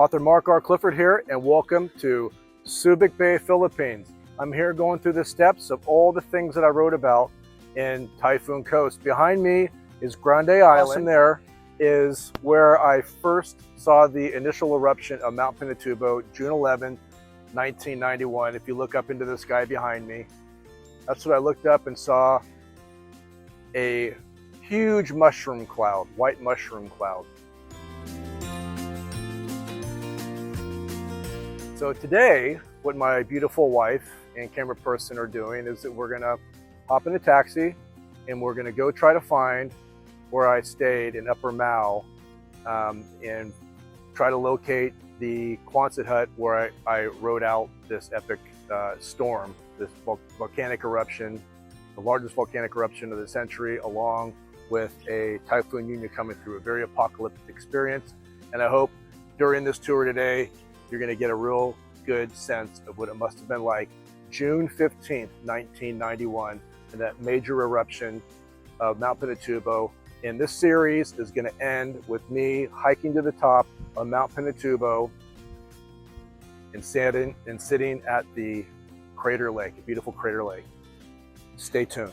Author Mark R Clifford here, and welcome to Subic Bay, Philippines. I'm here going through the steps of all the things that I wrote about in Typhoon Coast. Behind me is Grande Island. There is where I first saw the initial eruption of Mount Pinatubo, June 11, 1991. If you look up into the sky behind me, that's what I looked up and saw, a huge mushroom cloud, white mushroom cloud. So today, what my beautiful wife and camera person are doing is that we're gonna hop in a taxi and we're gonna go try to find where I stayed in Upper Mau and try to locate the Quonset hut where I rode out this epic storm, this volcanic eruption, the largest volcanic eruption of the century, along with a Typhoon Union coming through, a very apocalyptic experience. And I hope during this tour today, you're going to get a real good sense of what it must have been like June 15th, 1991, and that major eruption of Mount Pinatubo. And this series is going to end with me hiking to the top of Mount Pinatubo and sitting at the crater lake, a beautiful crater lake. Stay tuned.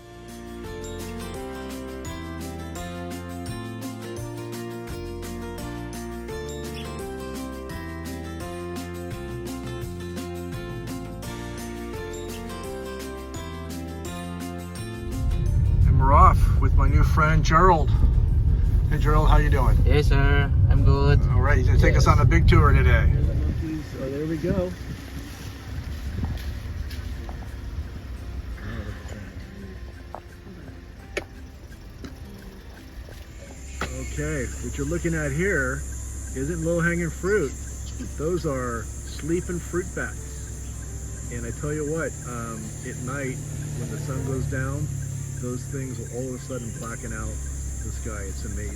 We're off with my new friend Gerald. Hey Gerald, how you doing? Hey sir, I'm good. All right, he's gonna take us on a big tour today. So there we go. Okay, what you're looking at here isn't low-hanging fruit. Those are sleeping fruit bats. And I tell you what, at night when the sun goes down, those things will all of a sudden blacken out the sky. It's amazing.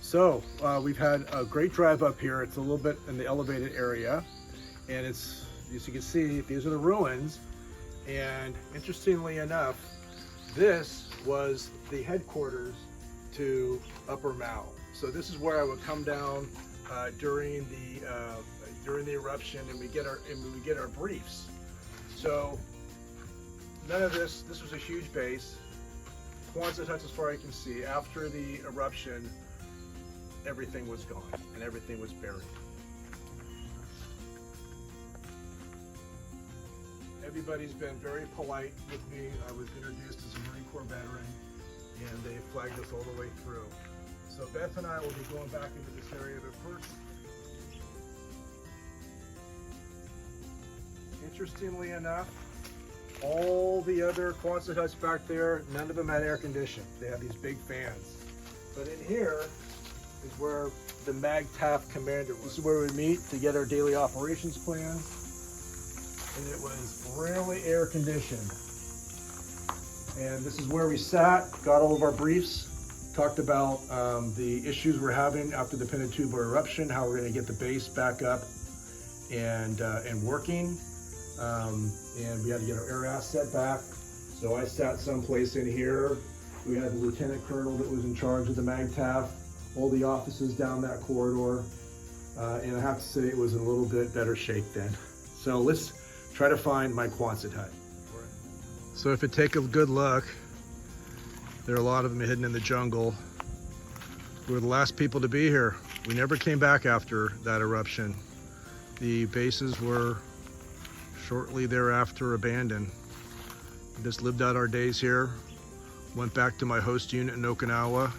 So we've had a great drive up here. It's a little bit in the elevated area, and it's, as you can see, these are the ruins. And interestingly enough, this was the headquarters to Upper Mau. So this is where I would come down during the eruption, and we get our briefs. So none of this was a huge base. Quonset huts as far as I can see. After the eruption, everything was gone and everything was buried. Everybody's been very polite with me. I was introduced as a Marine Corps veteran, and they flagged us all the way through. So Beth and I will be going back into this area, but first, interestingly enough, all the other Quonset huts back there, none of them had air conditioning. They have these big fans. But in here is where the MAGTF commander was. This is where we meet to get our daily operations plan. And it was really air conditioned. And this is where we sat, got all of our briefs, talked about the issues we're having after the Pinatubo eruption, how we're going to get the base back up and working. And we had to get our air asset back. So I sat someplace in here. We had the lieutenant colonel that was in charge of the MAGTF, all the offices down that corridor. And I have to say it was in a little bit better shape then. So let's try to find my Quonset hut. So if you take a good look, there are a lot of them hidden in the jungle. We were the last people to be here. We never came back after that eruption. The bases were shortly thereafter abandoned. We just lived out our days here. Went back to my host unit in Okinawa.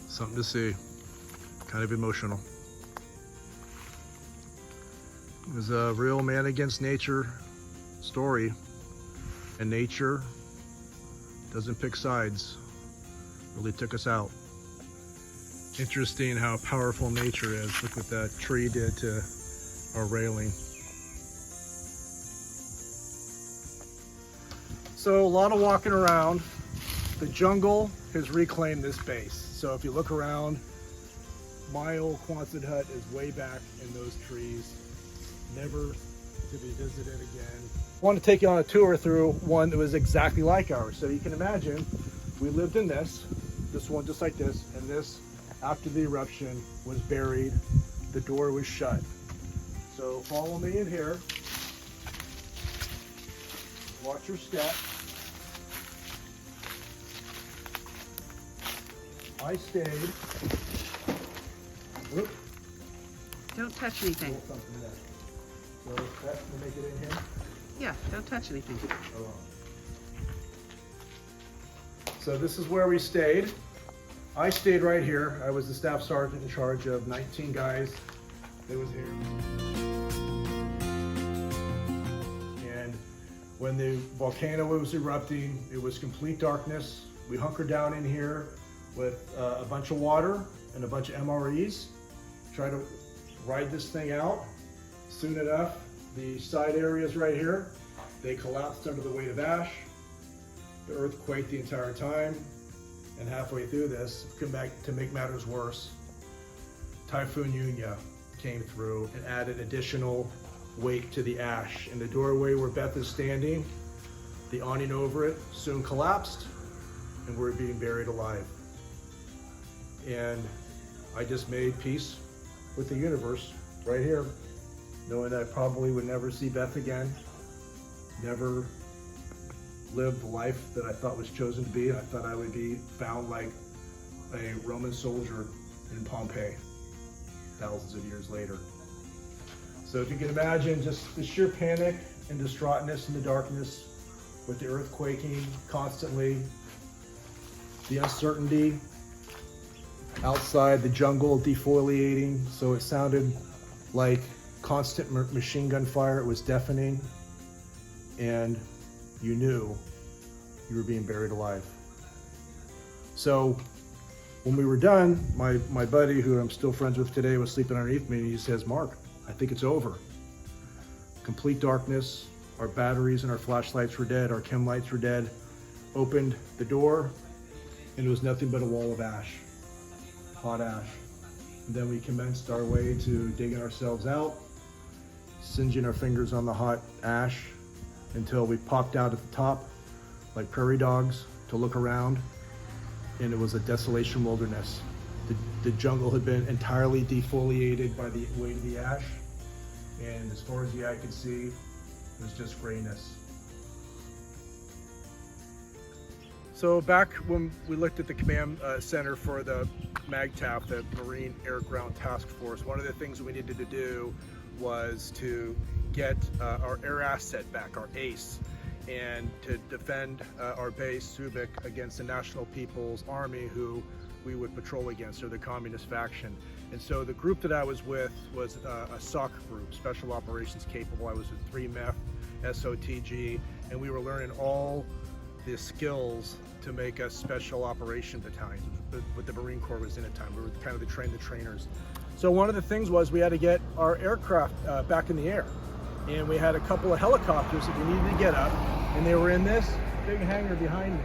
Something to see, kind of emotional. It was a real man against nature story, and nature doesn't pick sides. Really took us out. Interesting how powerful nature is. Look what that tree did to our railing. So a lot of walking around. The jungle has reclaimed this base. So if you look around, My old Quonset hut is way back in those trees, never to be visited again. I want to take you on a tour through one that was exactly like ours. So you can imagine, we lived in this one just like this, and this, after the eruption, was buried. The door was shut. So follow me in here. Watch your step. I stayed. Whoop. Don't touch anything. Something there. So that's to make it in here. Yeah, don't touch anything. So this is where we stayed. I stayed right here. I was the staff sergeant in charge of 19 guys that was here. And when the volcano was erupting, it was complete darkness. We hunkered down in here with a bunch of water and a bunch of MREs, try to ride this thing out. Soon enough, the side areas right here, they collapsed under the weight of ash. The earth quaked the entire time, and halfway through this, to make matters worse, Typhoon Yunya came through and added additional weight to the ash. In the doorway where Beth is standing, the awning over it soon collapsed, and we're being buried alive. And I just made peace with the universe right here, knowing that I probably would never see Beth again, never live the life that I thought was chosen to be. I thought I would be found like a Roman soldier in Pompeii thousands of years later. So if you can imagine just the sheer panic and distraughtness in the darkness, with the earth quaking constantly, the uncertainty outside, the jungle defoliating, so it sounded like constant machine gun fire. It was deafening, and you knew you were being buried alive. So when we were done, my buddy, who I'm still friends with today, was sleeping underneath me, and he says, "Mark, I think it's over." Complete darkness, our batteries and our flashlights were dead, our chem lights were dead. Opened the door, and it was nothing but a wall of ash, hot ash. And then we commenced our way to digging ourselves out, singeing our fingers on the hot ash until we popped out at the top like prairie dogs to look around, and it was a desolation wilderness. The jungle had been entirely defoliated by the weight of the ash, and as far as the eye could see, it was just grayness. So back when we looked at the command center for the MAGTF, the Marine Air Ground Task Force, one of the things we needed to do was to get our air asset back, our ACE, and to defend our base, Subic, against the National People's Army, who we would patrol against, or the communist faction. And so the group that I was with was a SOC group, Special Operations Capable. I was with 3MEF, SOTG, and we were learning all the skills to make us special operation battalions, what the Marine Corps was in at the time. We were kind of the trainers. So one of the things was we had to get our aircraft back in the air. And we had a couple of helicopters that we needed to get up, and they were in this big hangar behind me.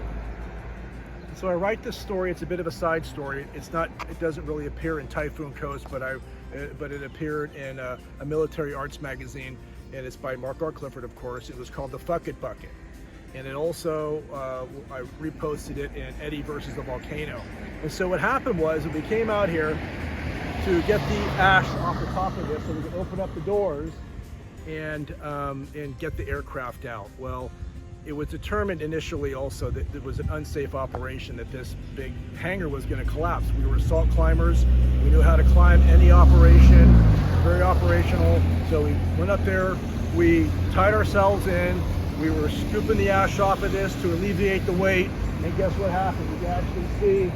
So I write this story. It's a bit of a side story. It doesn't really appear in Typhoon Coast, but it appeared in a military arts magazine, and it's by Mark R Clifford, of course. It was called The Fuck It Bucket. And it also, I reposted it in Eddie versus the Volcano. And so what happened was that we came out here to get the ash off the top of this so we could open up the doors and get the aircraft out. Well, it was determined initially also that it was an unsafe operation, that this big hangar was going to collapse. We were assault climbers. We knew how to climb any operation, very operational. So we went up there, we tied ourselves in, we were scooping the ash off of this to alleviate the weight, and guess what happened? You can actually see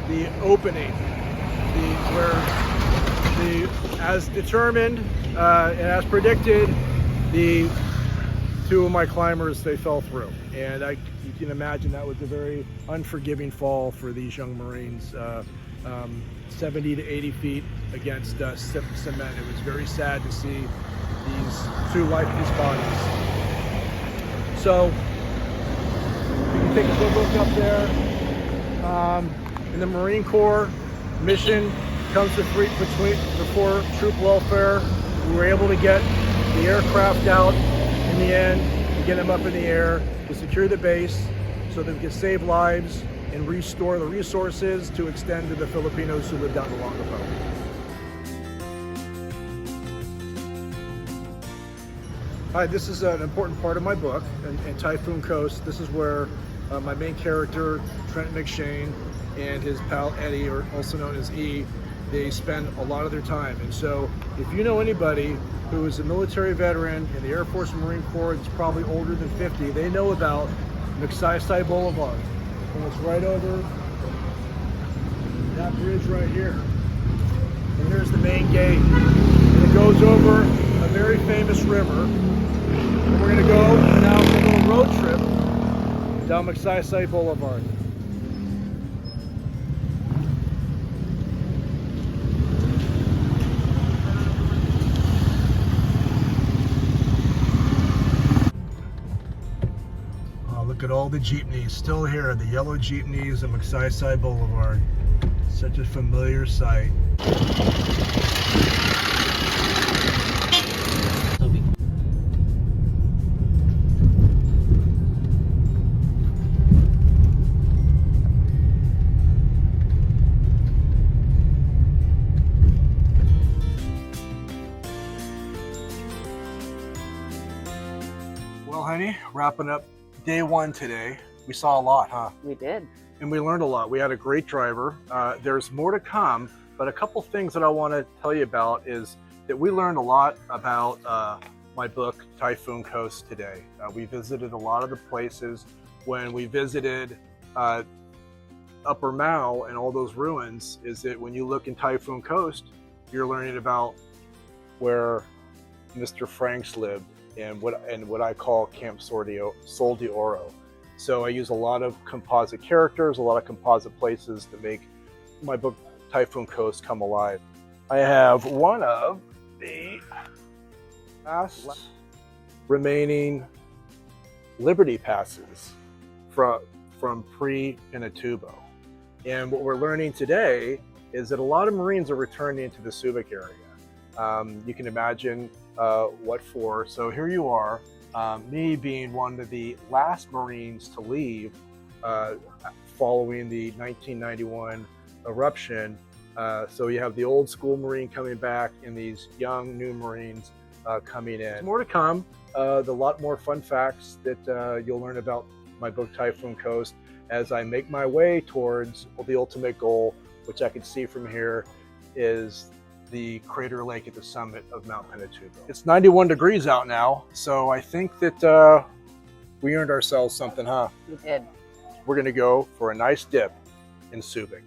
the opening, as determined and as predicted, the two of my climbers, they fell through. And you can imagine that was a very unforgiving fall for these young Marines, 70 to 80 feet against cement. It was very sad to see these two lifeless bodies. So you can take a good look up there. In the Marine Corps, mission comes before troop welfare. We were able to get the aircraft out in the end, to get them up in the air, to secure the base so that we can save lives and restore the resources to extend to the Filipinos who lived out along the boat. Hi, this is an important part of my book, in Typhoon Coast. This is where my main character, Trent McShane, and his pal Eddie, or also known as E, they spend a lot of their time. And so if you know anybody who is a military veteran in the Air Force and Marine Corps that's probably older than 50, they know about Magsaysay Boulevard. And it's right over that bridge right here. And there's the main gate. And it goes over a very famous river. And we're gonna go now for a little road trip down Magsaysay Boulevard. Look at all the jeepneys still here, the yellow jeepneys of Magsaysay Boulevard. Such a familiar sight. Well, honey, wrapping up day one today. We saw a lot, huh? We did. And we learned a lot. We had a great driver. There's more to come, but a couple things that I want to tell you about is that we learned a lot about my book, Typhoon Coast, today. We visited a lot of the places. When we visited Upper Mao and all those ruins, is that when you look in Typhoon Coast, you're learning about where Mr. Franks lived, and what I call Camp Sol de Oro. So I use a lot of composite characters, a lot of composite places to make my book Typhoon Coast come alive. I have one of the last remaining Liberty passes from pre-Pinatubo. And what we're learning today is that a lot of Marines are returning into the Subic area. You can imagine what for. So here you are, me being one of the last Marines to leave following the 1991 eruption. So you have the old school Marine coming back and these young new Marines coming in. There's more to come, a lot more fun facts that you'll learn about my book Typhoon Coast as I make my way towards the ultimate goal, which I can see from here, is the crater lake at the summit of Mount Pinatubo. It's 91 degrees out now, so I think that we earned ourselves something, huh? We did. We're gonna go for a nice dip in Subic.